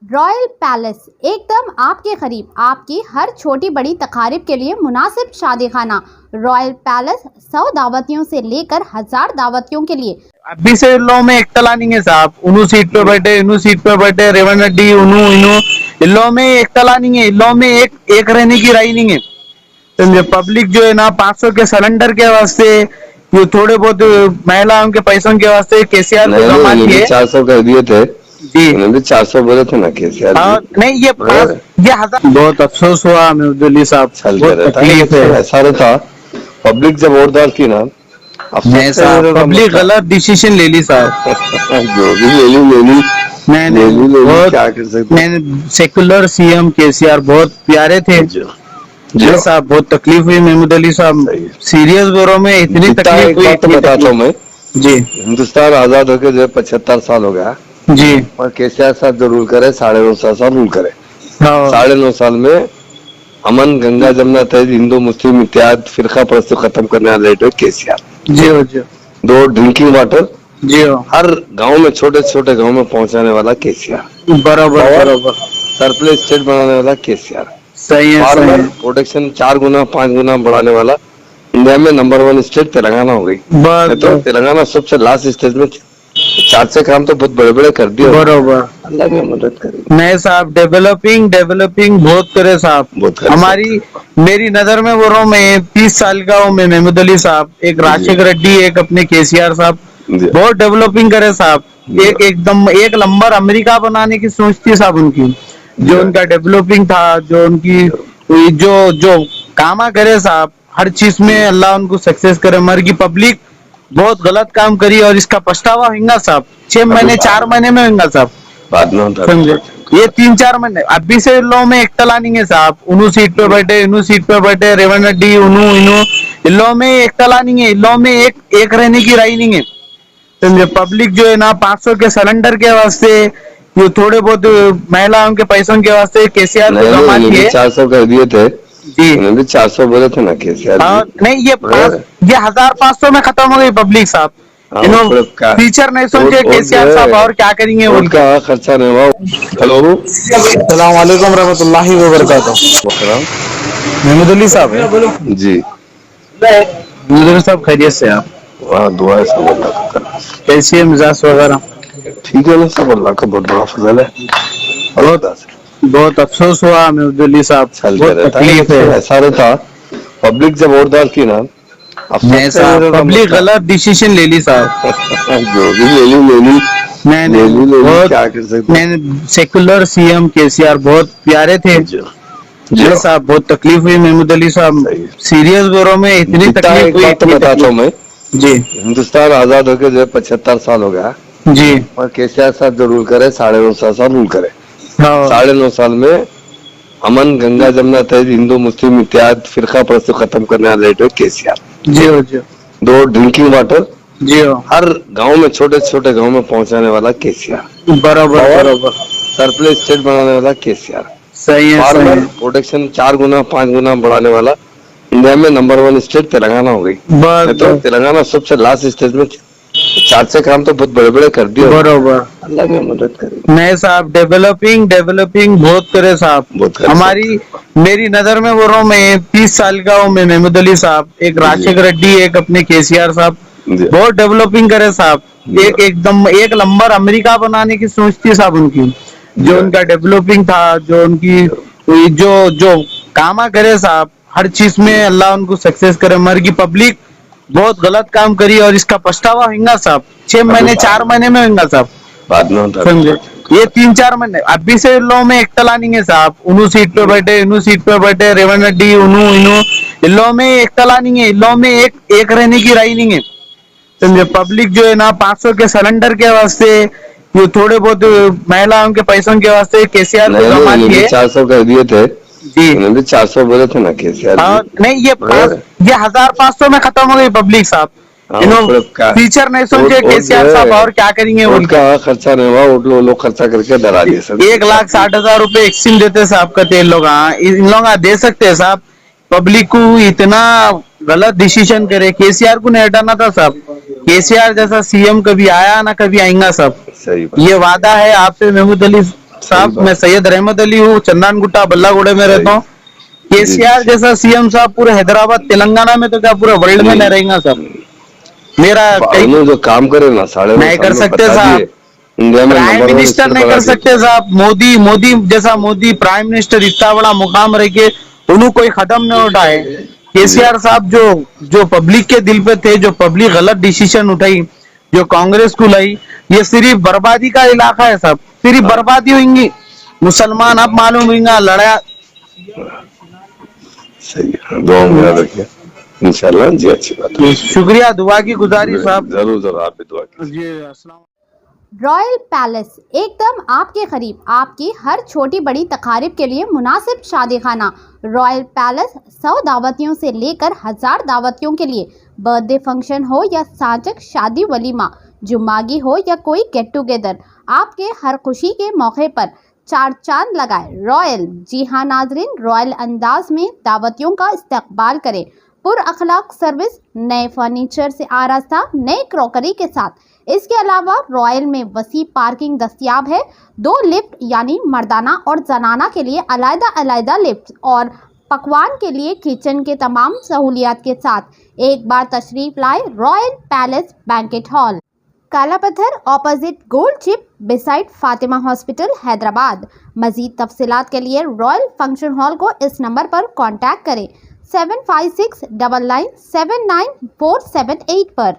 Royal palace एकदम आपके करीब, आपकी हर छोटी बड़ी तकारीब के लिए मुनासिब शादी खाना। रॉयल पैलेस 100 दावतियों से लेकर 1000 दावतियों के लिए। अभी से लो में एक तला नहीं है साहब, उनु सीट पे बैठे, इनु सीट पे बैठे, रेवन रेड्डी उनु इनु लो में एक तला नहीं है। लो में एक रहने की राय नहीं है। तो पब्लिक जो है ना 500 के सिलेंडर के वास्ते, ये थोड़े बहुत महिलाओं के पैसों के वास्ते केसीआर को जमा किए। 400 कर दिए थे जी, उन्होंने 400 बोले थे ना केसीआर। नहीं ये 1000। बहुत अफसोस हुआ महमूदुल्ली साहब, बहुत तकलीफ है। ऐसा रहता पब्लिक जब वोट डालती ना, नहीं साहब, पब्लिक गलत डिसीजन ले ली साहब। जो भी ले ली बहुत क्या कर सकते। सेकुलर सीएम केसीआर बहुत प्यारे थे जी साहब, बहुत तकलीफ हुई महमूदुल्ली साहब, सीरियस बोरो में इतनी तकलीफ हुई। तो बताता हूँ मैं जी, हिंदुस्तान आजाद होकर जो 75 साल हो गया जी, और केसीआर साहब जो रूल करे 9.5 साल रूल करे। 9.5 साल में अमन, गंगा जमुना तहजीब, हिंदू मुस्लिम इत्तेहाद, फिरका परस्ती खत्म करने वाले केसीआर जी। 2 ड्रिंकिंग वाटर जी, हर गांव में, छोटे छोटे गांव में पहुंचाने वाला केसीआर। बराबर सरप्लस स्टेट बनाने वाला केसीआर। सही है। फार्मर प्रोटेक्शन 4 गुना 5 गुना बढ़ाने वाला। इंडिया में नंबर 1 स्टेट तेलंगाना हो गई। तो तेलंगाना सबसे लास्ट स्टेज में 4 से काम तो बहुत बड़े बड़े कर दिए। बराबर, अल्लाह की मदद करे। नहीं साहब, डेवलपिंग बहुत करे साहब। हमारी मेरी नजर में वो रो मैं 30 साल का हूँ मैं महमूदुल्ली साहब, एक राशिक रेड्डी, एक अपने केसीआर साहब बहुत डेवलपिंग करे साहब। एकदम एक नंबर अमेरिका बनाने की सोच थी साहब उनकी, जो उनका डेवलपिंग था, जो उनकी जो कामा करे साहब, हर चीज में अल्लाह उनको सक्सेस करे। मर की पब्लिक बहुत गलत काम करी और इसका पछतावा होगा साहब। 6 महीने 4 महीने में होगा साहब, बाद में समझे। ये 3-4 महीने अभी से लो में एक तला नहीं है साहब, उनु सीट पे बैठे, इनु सीट पे बैठे, रेवन रेड्डी उनु इनु लो में एक तला नहीं है। लो में एक रहने की राय नहीं है। समझे, पब्लिक जो है ना 500 के सिलेंडर के वास्ते, ये थोड़े बहुत महिलाओं के पैसों के वास्ते केसीआर को जमा किए। 400 कर दिए थे जी, उन्होंने 400 बोले थे ना केसीआर। नहीं ये 1500 में खत्म हो गई पब्लिक साहब। फीचर नहीं सोचे केसीआर साहब, और क्या करेंगे, उनका खर्चा नहीं हुआ। हेलो, अस्सलाम वालेकुम रहमतुल्लाहि व बरकातहू। महमूदुल्ली साहब है जी, महमूदुल्ली साहब खैरियत से आप? वहाँ दुआ है सब अल्लाह का। कैसी है मिजाज वगैरह? ठीक है ना, सब अल्लाह का बहुत बड़ा फजल है। बहुत अफसोस हुआ महमूदुल्ली साहब, बहुत तकलीफ है। ऐसा रहता पब्लिक जब वोट डालती ना, नहीं साहब, पब्लिक गलत डिसीजन ले ली साहब। जो भी ले ली बहुत क्या कर सकते। सेकुलर सीएम केसीआर बहुत प्यारे थे जी साहब, बहुत तकलीफ हुई महमूदुल्ली साहब, सीरियस बोरो में इतनी तकलीफ हुई। तो बताता हूँ मैं जी, हिंदुस्तान आजाद होकर जो 75 साल हो गया जी, और केसीआर साहब जो रूल करे 9.5 साल रूल करे। 9.5 साल में अमन, गंगा जमुना तहजीब, हिंदू मुस्लिम इत्तेहाद, फिरका परस्ती खत्म करने वाले केसीआर जी। 2 ड्रिंकिंग वाटर जी, हर गांव में, छोटे छोटे गांव में पहुंचाने वाला केसीआर। बराबर सरप्लस स्टेट बनाने वाला केसीआर। सही है। फार्मर प्रोटेक्शन 4 गुना 5 गुना बढ़ाने वाला। इंडिया में नंबर 1 स्टेट तेलंगाना हो गई। तो तेलंगाना सबसे लास्ट स्टेज में 4 से काम तो बहुत बड़े बड़े कर दिए। बराबर, अल्लाह की मदद करे। नहीं साहब, डेवलपिंग बहुत करे साहब। हमारी मेरी नजर में वो रो मैं 30 साल का हूँ मैं महमूदुल्ली साहब, एक राशिक रेड्डी, एक अपने केसीआर साहब बहुत डेवलपिंग करे साहब। एकदम एक नंबर अमेरिका बनाने की सोच थी साहब उनकी, जो उनका डेवलपिंग था, जो उनकी जो कामा करे साहब, हर चीज में अल्लाह उनको सक्सेस करे। मर की पब्लिक बहुत गलत काम करी और इसका पछतावा होगा साहब। 6 महीने 4 महीने में होगा साहब, बाद में समझे। ये 3-4 महीने अभी से लो में एक तला नहीं है साहब, उनु सीट पे बैठे, इनु सीट पे बैठे, रेवन रेड्डी उनु इनु लो में एक तला नहीं है। लो में एक रहने की राय नहीं है। समझे, पब्लिक जो है ना 500 के सिलेंडर के वास्ते, ये थोड़े बहुत महिलाओं के पैसों के वास्ते केसीआर को जमा किए। 400 कर दिए थे जी, उन्होंने 400 बोले थे ना केसीआर। नहीं ये 1500 में खत्म हो गई पब्लिक साहब। फीचर नहीं सोचे केसीआर साहब, और क्या करेंगे, उनका खर्चा नहीं हुआ। वो लोग खर्चा करके डरा दिए सब। 1,60,000 रुपए एक्सचेंज देते साहब का तेल लोग। हाँ, इन लोग दे सकते हैं साहब। पब्लिक को इतना गलत डिसीजन करे, केसीआर को नहीं हटाना था साहब। केसीआर जैसा सीएम कभी आया ना कभी आएगा साहब। सही बात। ये वादा है आपसे महमूदुल्ली साहब मैं सैयद रहमत अली हूँ, चंदन गुट्टा बल्लागुड़े में रहता हूँ। केसीआर जैसा सीएम साहब पूरे हैदराबाद तेलंगाना में तो क्या पूरे वर्ल्ड में न रहेगा साहब। मेरा जो काम करे ना नहीं कर सकते साहब, इंडिया में प्राइम मिनिस्टर नहीं कर सकते साहब। मोदी जैसा प्राइम मिनिस्टर इतना बड़ा मुकाम रह के उन्होंने कोई कदम न उठाए। केसीआर साहब जो पब्लिक के दिल पे थे, जो पब्लिक गलत डिसीजन उठाई, जो कांग्रेस को लाई, ये सिर्फ बर्बादी का इलाका है साहब, सिर्फ बर्बादी होंगी। मुसलमान अब मालूम होगा लड़ा। सही है, दुआ में याद रखिए इंशाल्लाह जी, अच्छी बात है। शुक्रिया, दुआ की गुजारिश साहब। जरूर आप भी दुआ जी। अस्सलाम। रॉयल पैलेस एकदम आपके करीब, आपकी हर छोटी बड़ी तकारीब के लिए मुनासिब शादी खाना। रॉयल पैलेस 100 दावतियों से लेकर 1000 दावतियों के लिए, बर्थडे फंक्शन हो या साजक शादी वलीमा, जुम्मागी हो या कोई गेट टुगेदर, आपके हर खुशी के मौके पर 4 चांद लगाए रॉयल। जी हाँ नाजरीन, रॉयल अंदाज में दावतियों का इस्तकबाल करें। पुर अखलाक सर्विस, नए फर्नीचर से आरास्ता, नए क्रॉकरी के साथ। इसके अलावा रॉयल में वसी पार्किंग दस्तियाब है। 2 लिफ्ट यानी मर्दाना और जनाना के लिए अलग-अलग लिफ्ट और पकवान के लिए किचन के तमाम सहूलियात के साथ। एक बार तशरीफ लाए royal palace banquet hall, Kala Pathar, opposite gold chip, beside Fatima hospital, Hyderabad. मजीद तफसीलात के लिए रॉयल फंक्शन हॉल को इस नंबर पर कॉन्टैक्ट करें 7569979478 पर।